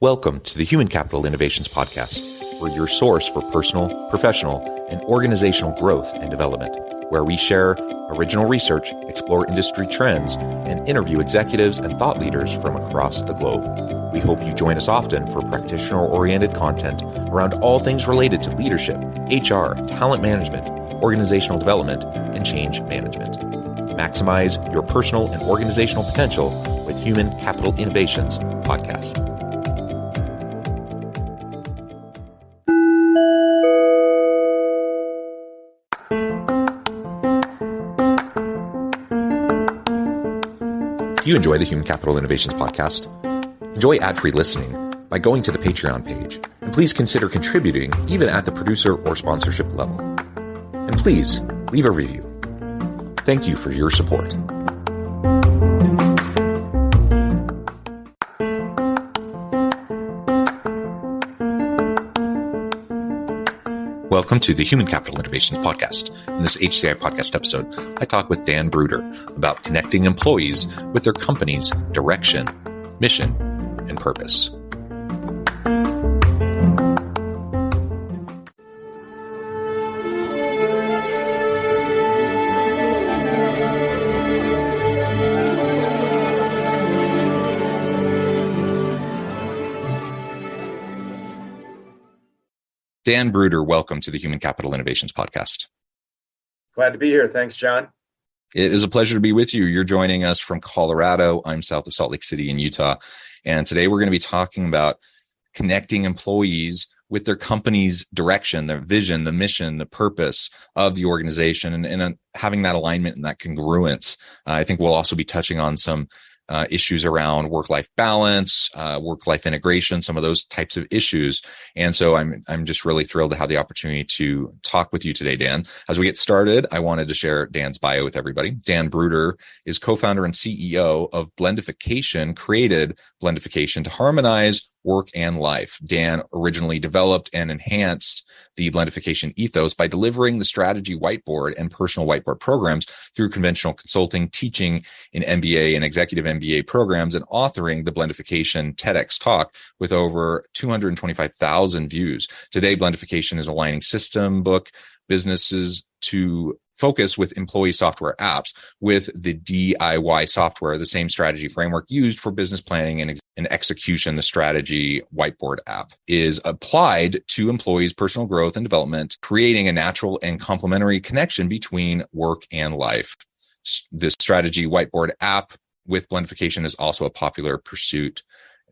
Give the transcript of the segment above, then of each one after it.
Welcome to the Human Capital Innovations Podcast. We're your source for personal, professional, and organizational growth and development, where we share original research, explore industry trends, and interview executives and thought leaders from across the globe. We hope you join us often for practitioner-oriented content around all things related to leadership, HR, talent management, organizational development, and change management. Maximize your personal and organizational potential with Human Capital Innovations Podcast. If you enjoy the Human Capital Innovations Podcast, enjoy ad-free listening by going to the Patreon page, and please consider contributing even at the producer or sponsorship level. And please leave a review. Thank you for your support. Welcome to the Human Capital Innovations Podcast. In this HCI Podcast episode, I talk with Dan Bruder about connecting employees with their company's direction, mission, and purpose. Dan Bruder, welcome to the Human Capital Innovations Podcast. Glad to be here. Thanks, John. It is a pleasure to be with you. You're joining us from Colorado. I'm south of Salt Lake City in Utah. And today we're going to be talking about connecting employees with their company's direction, their vision, the mission, the purpose of the organization, and having that alignment and that congruence. I think we'll also be touching on some issues around work-life balance, work-life integration, some of those types of issues. And so I'm just really thrilled to have the opportunity to talk with you today, Dan. As we get started, I wanted to share Dan's bio with everybody. Dan Bruder is co-founder and CEO of Blendification, created Blendification to harmonize work and life. Dan originally developed and enhanced the Blendification ethos by delivering the strategy whiteboard and personal whiteboard programs through conventional consulting, teaching in MBA and executive MBA programs, and authoring the Blendification TEDx talk with over 225,000 views. Today, Blendification is aligning system book businesses to focus with employee software apps with the DIY software, the same strategy framework used for business planning and execution. The strategy whiteboard app is applied to employees' personal growth and development, creating a natural and complementary connection between work and life. This strategy whiteboard app with Blendification is also a popular pursuit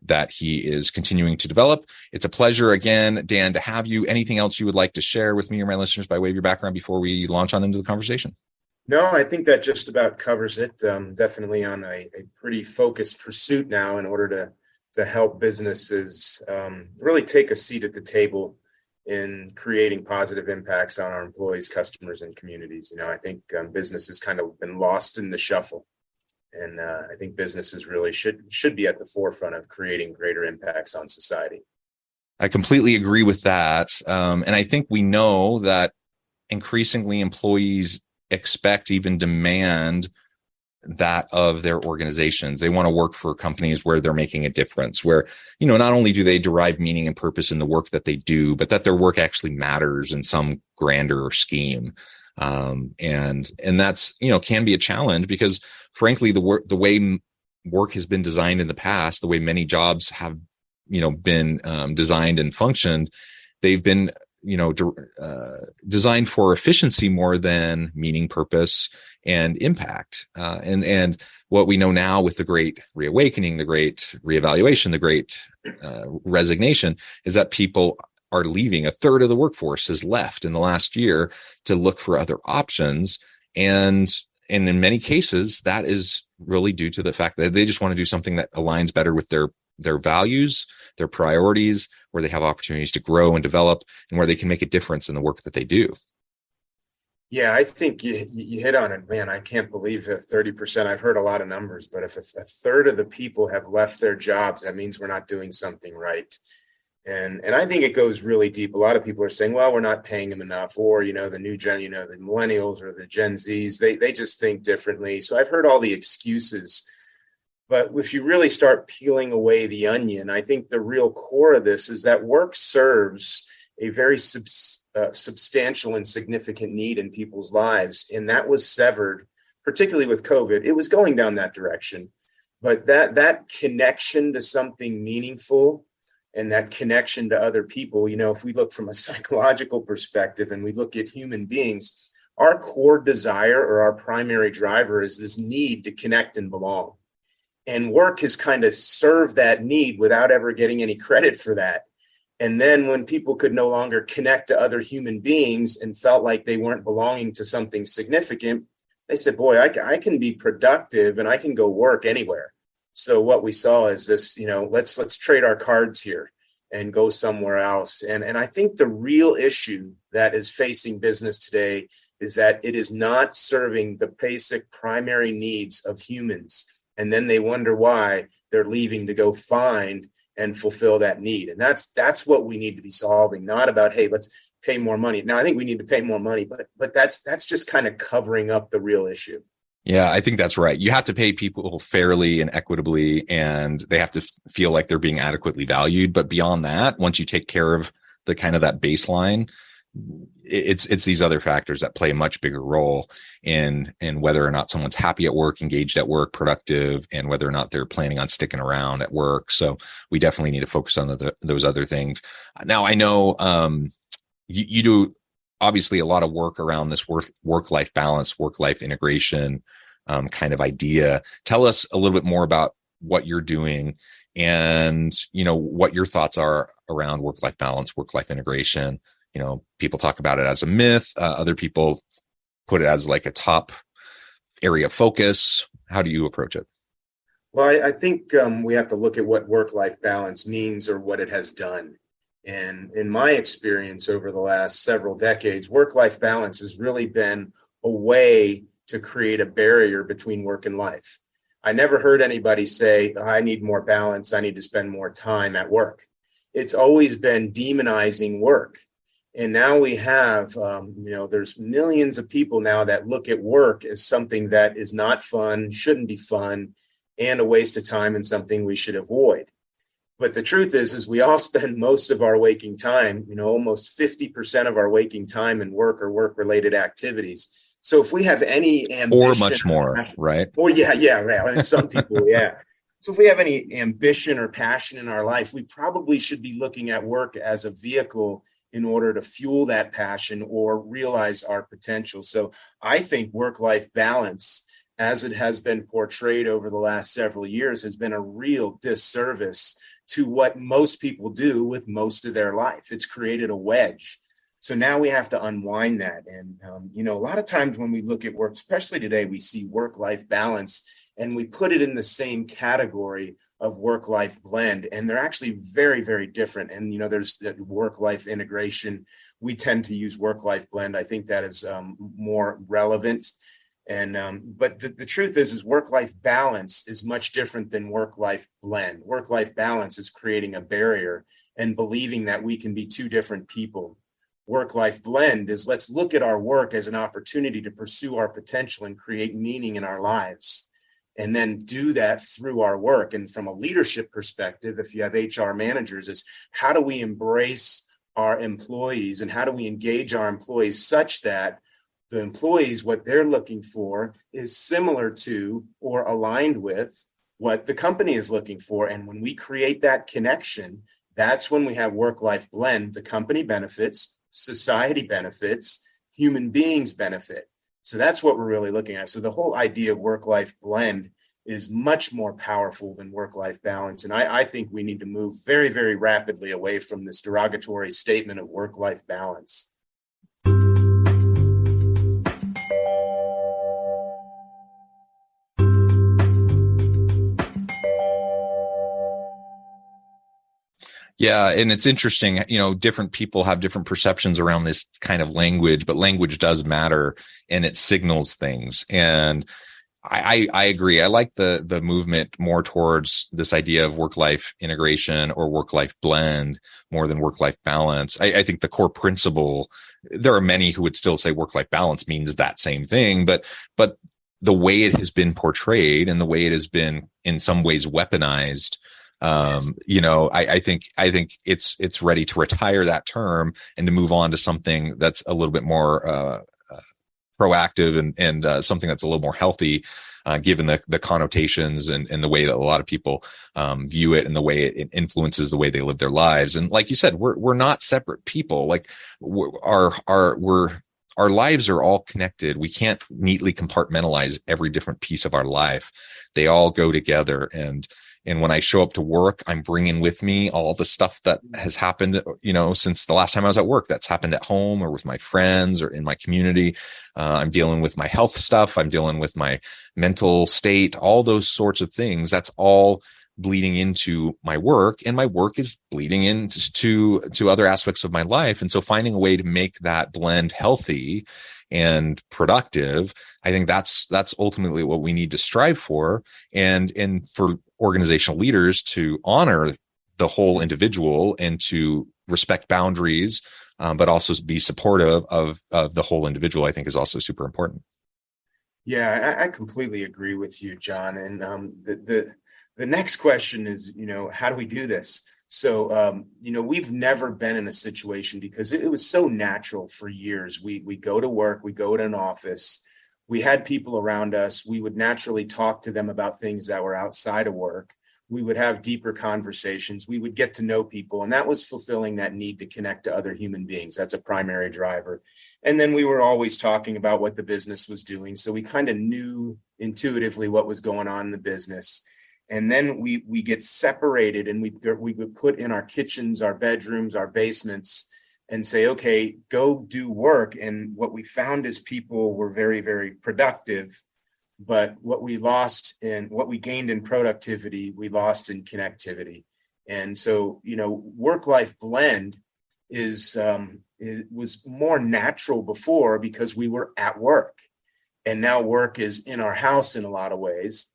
that he is continuing to develop. It's a pleasure again, Dan, to have you. Anything else you would like to share with me or my listeners by way of your background before we launch on into the conversation? No, I think that just about covers it. Definitely on a pretty focused pursuit now in order to help businesses really take a seat at the table in creating positive impacts on our employees, customers, and communities. You know, I think business has kind of been lost in the shuffle. And I think businesses really should be at the forefront of creating greater impacts on society. I completely agree with that. And I think we know that increasingly employees expect, even demand that of their organizations. They want to work for companies where they're making a difference, where, you know, not only do they derive meaning and purpose in the work that they do, but that their work actually matters in some grander scheme. And that's, you know, can be a challenge because frankly, the way work has been designed in the past, the way many jobs have, you know, been designed and functioned, they've been, you know, designed for efficiency more than meaning, purpose, and impact. And what we know now with the great reawakening, the great reevaluation, the great resignation is that people are leaving. A third of the workforce has left in the last year to look for other options. And in many cases, that is really due to the fact that they just want to do something that aligns better with their values, their priorities, where they have opportunities to grow and develop, and where they can make a difference in the work that they do. Yeah, I think you hit on it, man. I can't believe if 30%, I've heard a lot of numbers, but if a third of the people have left their jobs, that means we're not doing something right. And I think it goes really deep. A lot of people are saying, well, we're not paying them enough, or, you know, the new gen, you know, the millennials or the Gen Zs, they just think differently. So I've heard all the excuses But if you really start peeling away the onion, I think the real core of this is that work serves a very substantial and significant need in people's lives. And that was severed, particularly with COVID. It was going down that direction. But that connection to something meaningful and that connection to other people, if we look from a psychological perspective and we look at human beings, our core desire or our primary driver is this need to connect and belong. And work has kind of served that need without ever getting any credit for that. And then when people could no longer connect to other human beings and felt like they weren't belonging to something significant, they said, boy, I can be productive and I can go work anywhere. So what we saw is this, let's trade our cards here and go somewhere else. And I think the real issue that is facing business today is that it is not serving the basic primary needs of humans. And then they wonder why they're leaving to go find and fulfill that need. And that's what we need to be solving, not about, hey, let's pay more money. Now, I think we need to pay more money, but that's just kind of covering up the real issue. Yeah, I think that's right. You have to pay people fairly and equitably, and they have to feel like they're being adequately valued. But beyond that, once you take care of the kind of that baseline, it's these other factors that play a much bigger role in whether or not someone's happy at work, engaged at work, productive, and whether or not they're planning on sticking around at work. So we definitely need to focus on those other things. Now, I know you do obviously a lot of work around this work-life balance, work-life integration kind of idea. Tell us a little bit more about what you're doing and, what your thoughts are around work-life balance, work-life integration. People talk about it as a myth. Other people put it as like a top area of focus. How do you approach it? Well, I think we have to look at what work-life balance means or what it has done. And in my experience over the last several decades, work-life balance has really been a way to create a barrier between work and life. I never heard anybody say, I need more balance. I need to spend more time at work. It's always been demonizing work. And now we have, there's millions of people now that look at work as something that is not fun, shouldn't be fun, and a waste of time and something we should avoid. But the truth is we all spend most of our waking time, almost 50% of our waking time in work or work-related activities. So if we have any ambition, or much more, right? Or yeah. And some people, yeah. So if we have any ambition or passion in our life, we probably should be looking at work as a vehicle in order to fuel that passion or realize our potential. So I think work-life balance, as it has been portrayed over the last several years, has been a real disservice to what most people do with most of their life. It's created a wedge. So now we have to unwind that. And, a lot of times when we look at work, especially today, we see work-life balance and we put it in the same category of work-life blend. And they're actually very, very different. And, there's that work-life integration. We tend to use work-life blend. I think that is more relevant. And but the truth is work-life balance is much different than work-life blend. Work-life balance is creating a barrier and believing that we can be two different people. Work-life blend is let's look at our work as an opportunity to pursue our potential and create meaning in our lives, and then do that through our work. And from a leadership perspective, if you have HR managers, is how do we embrace our employees and how do we engage our employees such that the employees, what they're looking for is similar to or aligned with what the company is looking for. And when we create that connection, that's when we have work-life blend. The company benefits, society benefits, human beings benefit. So that's what we're really looking at. So the whole idea of work-life blend is much more powerful than work-life balance. And I think we need to move very, very rapidly away from this derogatory statement of work-life balance. Yeah. And it's interesting, different people have different perceptions around this kind of language, but language does matter and it signals things. And I agree. I like the movement more towards this idea of work-life integration or work-life blend more than work-life balance. I think the core principle, there are many who would still say work-life balance means that same thing, but the way it has been portrayed and the way it has been in some ways weaponized, I think it's ready to retire that term and to move on to something that's a little bit more proactive and something that's a little more healthy, given the connotations and the way that a lot of people view it and the way it influences the way they live their lives. And like you said, we're not separate people. Like our lives are all connected. We can't neatly compartmentalize every different piece of our life. They all go together. And when I show up to work, I'm bringing with me all the stuff that has happened, since the last time I was at work, that's happened at home or with my friends or in my community. I'm dealing with my health stuff. I'm dealing with my mental state, all those sorts of things. That's all bleeding into my work, and my work is bleeding into other aspects of my life. And so finding a way to make that blend healthy and productive, I think that's ultimately what we need to strive for, and for organizational leaders to honor the whole individual and to respect boundaries, but also be supportive of the whole individual, I think is also super important. Yeah, I completely agree with you, John. And the next question is, how do we do this? So, we've never been in a situation, because it was so natural for years. We go to work, we go to an office, we had people around us. We would naturally talk to them about things that were outside of work. We would have deeper conversations. We would get to know people, and that was fulfilling that need to connect to other human beings. That's a primary driver. And then we were always talking about what the business was doing. So we kind of knew intuitively what was going on in the business. And then we get separated, and we would put in our kitchens, our bedrooms, our basements, and say, okay, go do work. And what we found is people were very, very productive. But what we lost in what we gained in productivity, we lost in connectivity. And so, work-life blend it was more natural before, because we were at work, and now work is in our house in a lot of ways.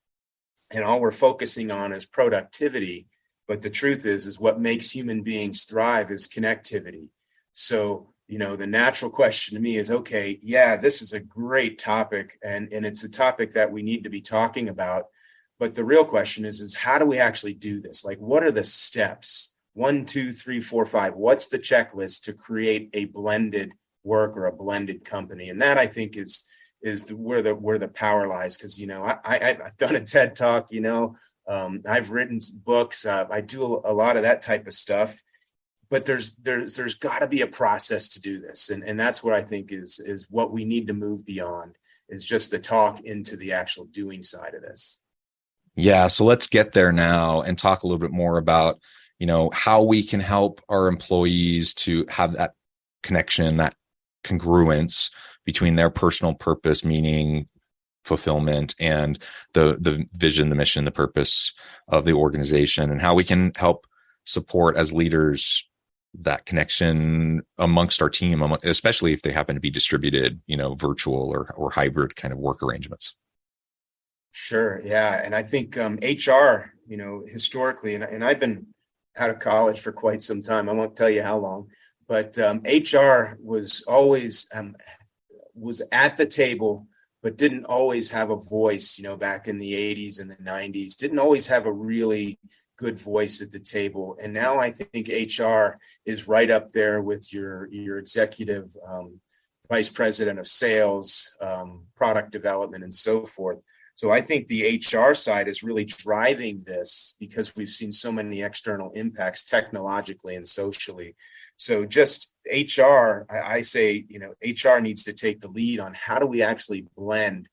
And all we're focusing on is productivity. But the truth is what makes human beings thrive is connectivity. So, the natural question to me is, okay, yeah, this is a great topic, and it's a topic that we need to be talking about. But the real question is how do we actually do this? Like, what are the steps? 1, 2, 3, 4, 5. What's the checklist to create a blended work or a blended company? And that, I think, is where the power lies. Because, I've done a TED Talk, I've written books. I do a lot of that type of stuff. But there's got to be a process to do this. And that's what I think is what we need to move beyond, is just the talk into the actual doing side of this. Yeah. So let's get there now and talk a little bit more about, how we can help our employees to have that connection, that congruence between their personal purpose, meaning fulfillment, and the vision, the mission, the purpose of the organization, and how we can help support as leaders that amongst our team, especially if they happen to be distributed, virtual or hybrid kind of work arrangements. Sure. Yeah. And I think HR, historically, and I've been out of college for quite some time. I won't tell you how long, but HR was always was at the table, but didn't always have a voice, back in the 80s and the 90s, didn't always have a really good voice at the table. And now I think HR is right up there with your executive vice president of sales, product development, and so forth. So I think the HR side is really driving this, because we've seen so many external impacts technologically and socially. So just HR, I say, HR needs to take the lead on how do we actually blend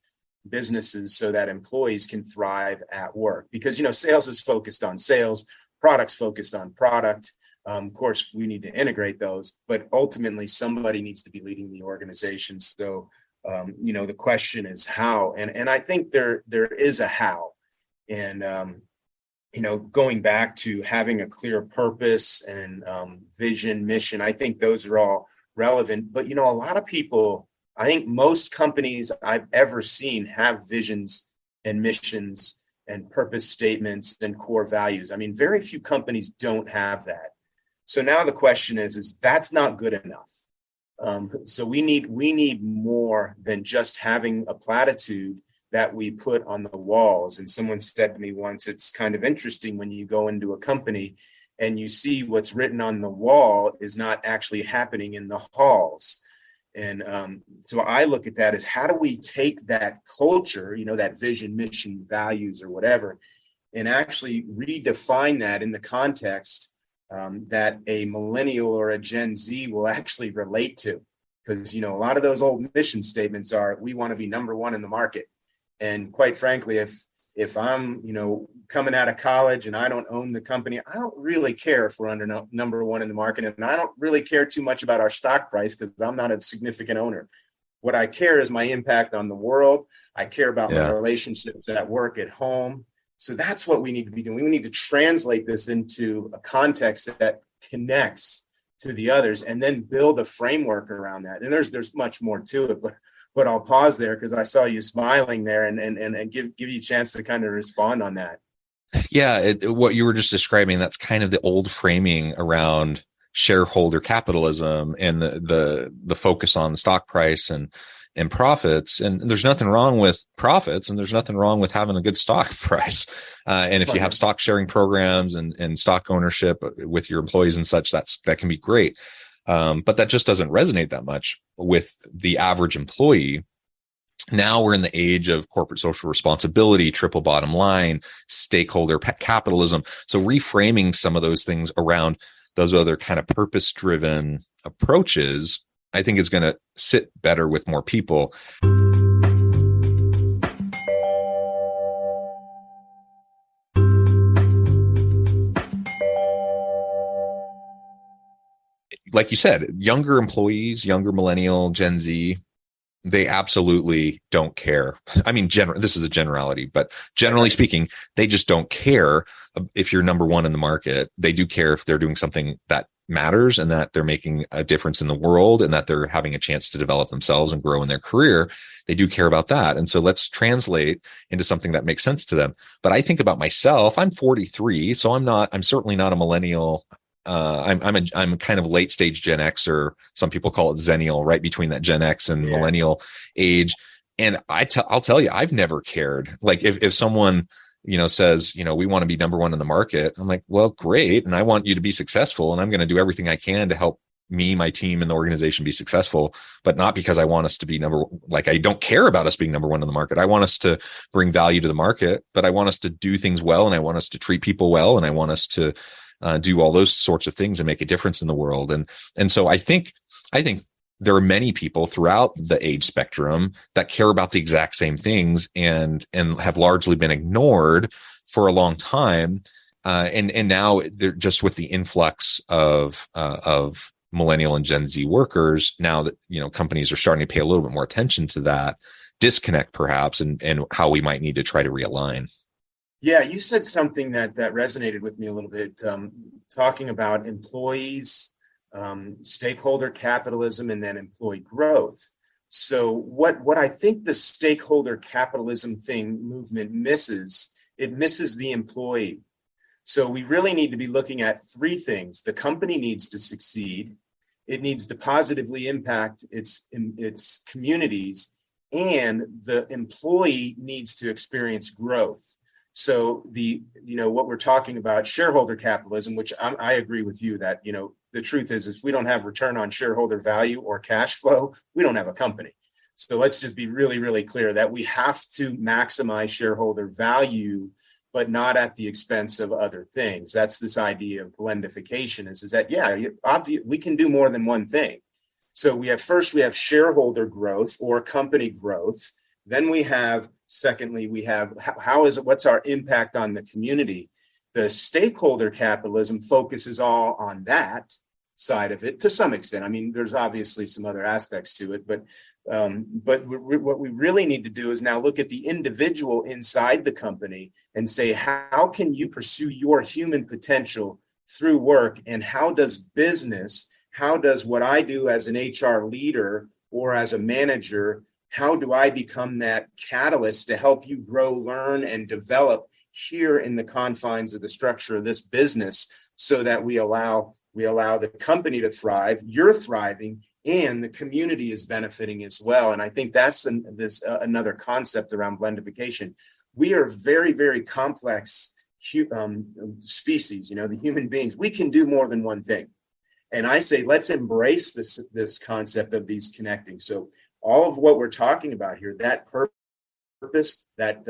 businesses so that employees can thrive at work. Because, sales is focused on sales, products focused on product. Of course, we need to integrate those, but ultimately somebody needs to be leading the organization. So, the question is how, and I think there is a how. And, going back to having a clear purpose and vision, mission, I think those are all relevant. But, a lot of people, I think most companies I've ever seen have visions and missions and purpose statements and core values. I mean, very few companies don't have that. So now the question is that's not good enough. So we need more than just having a platitude that we put on the walls. And someone said to me once, it's kind of interesting when you go into a company and you see what's written on the wall is not actually happening in the halls. And so I look at that as, how do we take that culture, that vision, mission, values, or whatever, and actually redefine that in the context that a millennial or a Gen Z will actually relate to. Because, a lot of those old mission statements are, we want to be number one in the market. And quite frankly, if I'm, coming out of college and I don't own the company, I don't really care if we're under number one in the market. And I don't really care too much about our stock price because I'm not a significant owner. What I care is my impact on the world. I care about my relationships at work, at home. So that's what we need to be doing. We need to translate this into a context that connects to the others and then build a framework around that. And there's much more to it, but I'll pause there because I saw you smiling there and give you a chance to kind of respond on that. Yeah, what you were just describing, that's kind of the old framing around shareholder capitalism and the focus on the stock price and profits. And there's nothing wrong with profits, and there's nothing wrong with having a good stock price. And if you have stock sharing programs and stock ownership with your employees and such, that can be great. But that just doesn't resonate that much with the average employee. Now we're in the age of corporate social responsibility, triple bottom line, stakeholder capitalism. So reframing some of those things around those other kind of purpose-driven approaches, I think is going to sit better with more people. Like you said, younger employees, younger millennial, Gen Z, they absolutely don't care. I mean, this is a generality, but generally speaking, they just don't care if you're number one in the market. They do care if they're doing something that matters and that they're making a difference in the world and that they're having a chance to develop themselves and grow in their career. They do care about that. And so let's translate into something that makes sense to them. But I think about myself, I'm 43, so I'm certainly not a millennial. I'm kind of late stage Gen X, or some people call it Zennial, right between that Gen X and millennial age. And I'll tell you, I've never cared. Like if someone, says, we want to be number one in the market, I'm like, well, great. And I want you to be successful. And I'm going to do everything I can to help me, my team, and the organization be successful, but not because I want us to be I don't care about us being number one in the market. I want us to bring value to the market, but I want us to do things well. And I want us to treat people well. And I want us to do all those sorts of things and make a difference in the world. And so I think there are many people throughout the age spectrum that care about the exact same things and have largely been ignored for a long time. And now they're just with the influx of millennial and Gen Z workers, now that, companies are starting to pay a little bit more attention to that disconnect perhaps, and how we might need to try to realign. Yeah, you said something that resonated with me a little bit, talking about employees, stakeholder capitalism, and then employee growth. So what I think the stakeholder capitalism movement misses the employee. So we really need to be looking at three things. The company needs to succeed. It needs to positively impact its communities, and the employee needs to experience growth. So what we're talking about, shareholder capitalism, which I agree with you that, the truth is if we don't have return on shareholder value or cash flow, we don't have a company. So let's just be really, really clear that we have to maximize shareholder value, but not at the expense of other things. That's this idea of blendification is that, we can do more than one thing. So we have shareholder growth or company growth. Then secondly, what's our impact on the community? The stakeholder capitalism focuses all on that side of it to some extent. I mean, there's obviously some other aspects to it, but what we really need to do is now look at the individual inside the company and say, how can you pursue your human potential through work? And how does what I do as an HR leader or as a manager, how do I become that catalyst to help you grow, learn, and develop here in the confines of the structure of this business so that we allow the company to thrive, you're thriving, and the community is benefiting as well. And I think that's another concept around blendification. We are very, very complex species, the human beings. We can do more than one thing. And I say, let's embrace this concept of these connecting. So all of what we're talking about here, that purpose, that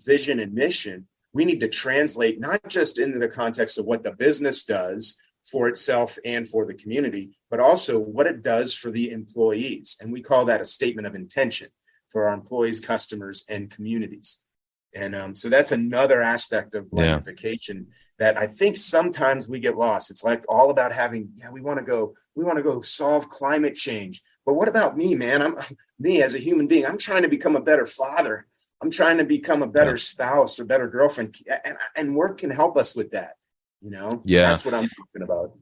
vision and mission, we need to translate not just into the context of what the business does for itself and for the community, but also what it does for the employees. And we call that a statement of intention for our employees, customers, and communities. And so that's another aspect of blendification that I think sometimes we get lost. It's like all about we want to go solve climate change. But what about me, man? Me as a human being, I'm trying to become a better father. I'm trying to become a better spouse or better girlfriend. And work can help us with that. That's what I'm talking about.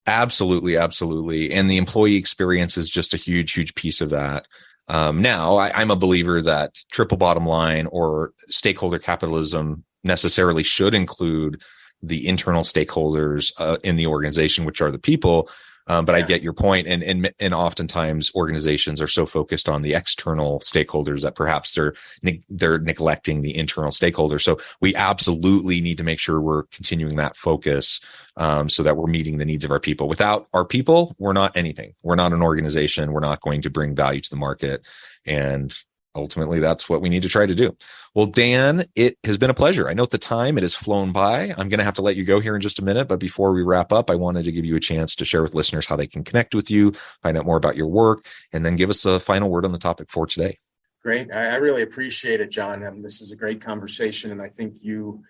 Absolutely. Absolutely. And the employee experience is just a huge, huge piece of that. Now, I'm a believer that triple bottom line or stakeholder capitalism necessarily should include the internal stakeholders in the organization, which are the people. But I get your point. And oftentimes organizations are so focused on the external stakeholders that perhaps they're neglecting the internal stakeholders. So we absolutely need to make sure we're continuing that focus so that we're meeting the needs of our people. Without our people, we're not anything. We're not an organization. We're not going to bring value to the market. And ultimately, that's what we need to try to do. Well, Dan, it has been a pleasure. I note the time. It has flown by. I'm going to have to let you go here in just a minute. But before we wrap up, I wanted to give you a chance to share with listeners how they can connect with you, find out more about your work, and then give us a final word on the topic for today. Great. I really appreciate it, John. This is a great conversation. And I think you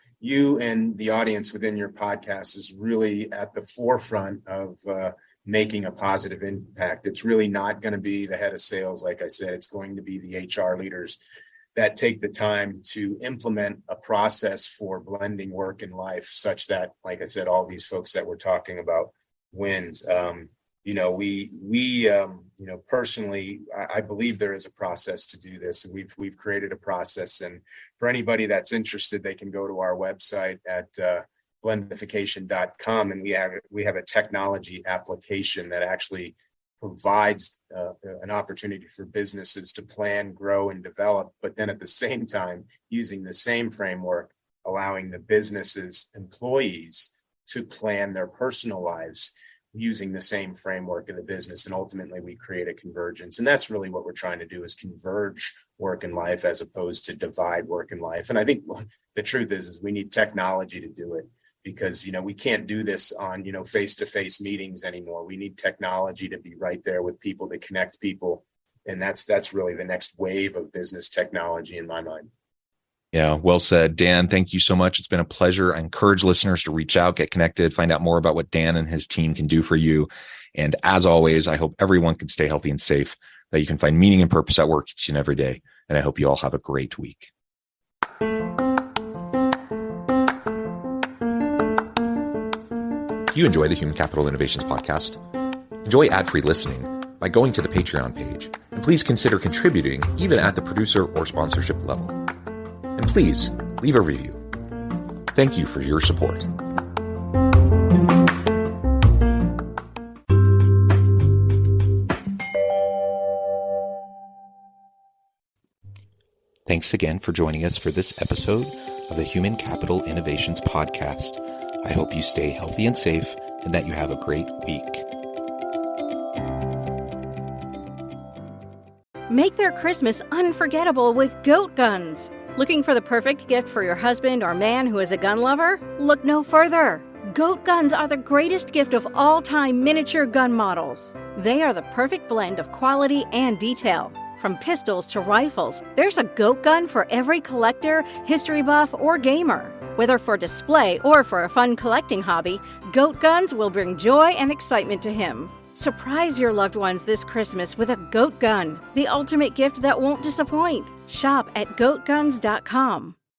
and the audience within your podcast is really at the forefront of making a positive impact. It's really not going to be the head of sales. Like I said, it's going to be the HR leaders that take the time to implement a process for blending work and life such that, like I said, all these folks that we're talking about wins. Personally, I believe there is a process to do this. And we've created a process. And for anybody that's interested, they can go to our website at blendification.com, and we have a technology application that actually provides an opportunity for businesses to plan, grow, and develop, but then at the same time, using the same framework, allowing the business's employees to plan their personal lives using the same framework in the business. And ultimately, we create a convergence. And that's really what we're trying to do, is converge work and life as opposed to divide work and life. And I think the truth is we need technology to do it. Because, we can't do this on, face-to-face meetings anymore. We need technology to be right there with people, to connect people. And that's really the next wave of business technology in my mind. Yeah, well said, Dan. Thank you so much. It's been a pleasure. I encourage listeners to reach out, get connected, find out more about what Dan and his team can do for you. And as always, I hope everyone can stay healthy and safe, that you can find meaning and purpose at work each and every day. And I hope you all have a great week. If you enjoy the Human Capital Innovations podcast, enjoy ad-free listening by going to the Patreon page, and please consider contributing even at the producer or sponsorship level. And please leave a review. Thank you for your support. Thanks again for joining us for this episode of the Human Capital Innovations podcast. I hope you stay healthy and safe and that you have a great week. Make their Christmas unforgettable with goat guns. Looking for the perfect gift for your husband or man who is a gun lover? Look no further. Goat guns are the greatest gift of all time miniature gun models. They are the perfect blend of quality and detail. From pistols to rifles, there's a goat gun for every collector, history buff, or gamer. Whether for display or for a fun collecting hobby, goat guns will bring joy and excitement to him. Surprise your loved ones this Christmas with a goat gun, the ultimate gift that won't disappoint. Shop at goatguns.com.